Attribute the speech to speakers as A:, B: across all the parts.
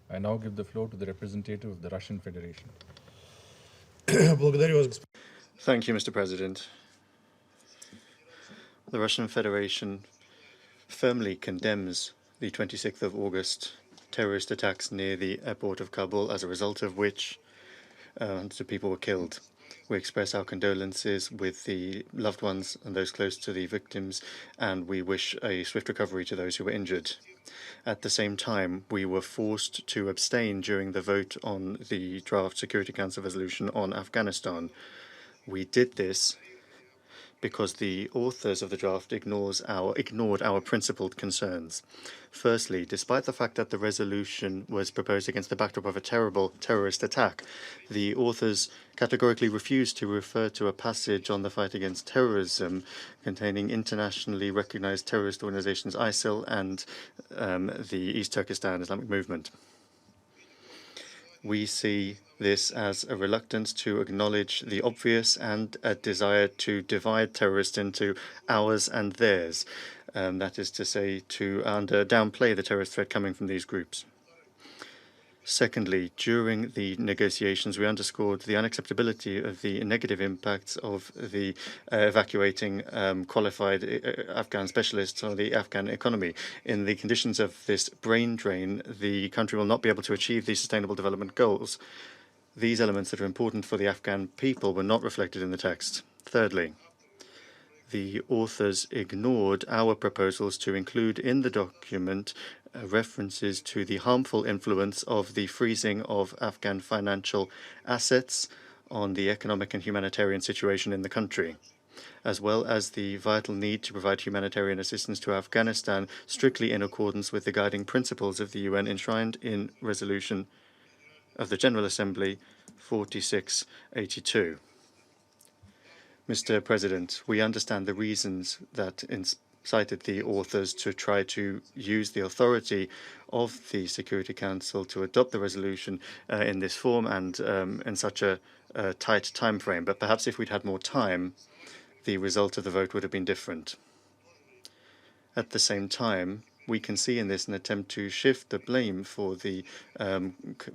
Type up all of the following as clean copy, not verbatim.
A: I now give the floor to the representative of the Russian Federation.
B: Thank you, Mr. President. The Russian Federation firmly condemns the 26th of August terrorist attacks near the airport of Kabul, as a result of which hundreds of people were killed. We express our condolences with the loved ones and those close to the victims, and we wish a swift recovery to those who were injured. At the same time, we were forced to abstain during the vote on the draft Security Council resolution on Afghanistan. We did this because the authors of the draft ignored our principled concerns. Firstly, despite the fact that the resolution was proposed against the backdrop of a terrible terrorist attack, the authors categorically refused to refer to a passage on the fight against terrorism containing internationally recognized terrorist organizations ISIL and the East Turkestan Islamic Movement. We see this as a reluctance to acknowledge the obvious and a desire to divide terrorists into ours and theirs. That is to say, to downplay the terrorist threat coming from these groups. Secondly, during the negotiations, we underscored the unacceptability of the negative impacts of the evacuating qualified Afghan specialists on the Afghan economy. In the conditions of this brain drain, the country will not be able to achieve the Sustainable Development Goals. These elements that are important for the Afghan people were not reflected in the text. Thirdly, the authors ignored our proposals to include in the document references to the harmful influence of the freezing of Afghan financial assets on the economic and humanitarian situation in the country, as well as the vital need to provide humanitarian assistance to Afghanistan strictly in accordance with the guiding principles of the UN enshrined in Resolution of the General Assembly 4682. Mr. President, we understand the reasons that incited the authors to try to use the authority of the Security Council to adopt the resolution in this form and in such a tight time frame. But perhaps if we'd had more time, the result of the vote would have been different. At the same time, we can see in this an attempt to shift the blame for the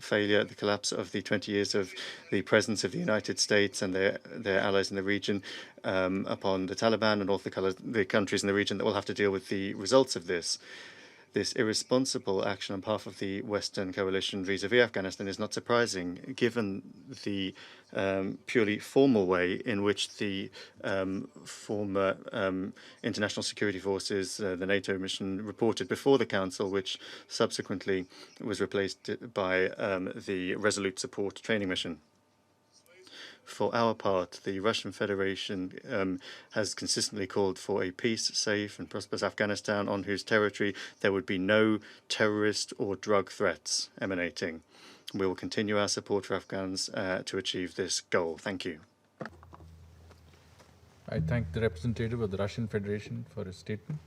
B: failure, the collapse of the 20 years of the presence of the United States and their allies in the region upon the Taliban and all the countries in the region that will have to deal with the results of this. This irresponsible action on behalf of the Western coalition vis-à-vis Afghanistan is not surprising, given the purely formal way in which the former international security forces, the NATO mission, reported before the Council, which subsequently was replaced by the Resolute Support Training Mission. For our part, the Russian Federation has consistently called for a peace, safe and prosperous Afghanistan on whose territory there would be no terrorist or drug threats emanating. We will continue our support for Afghans to achieve this goal. Thank you.
A: I thank the representative of the Russian Federation for his statement.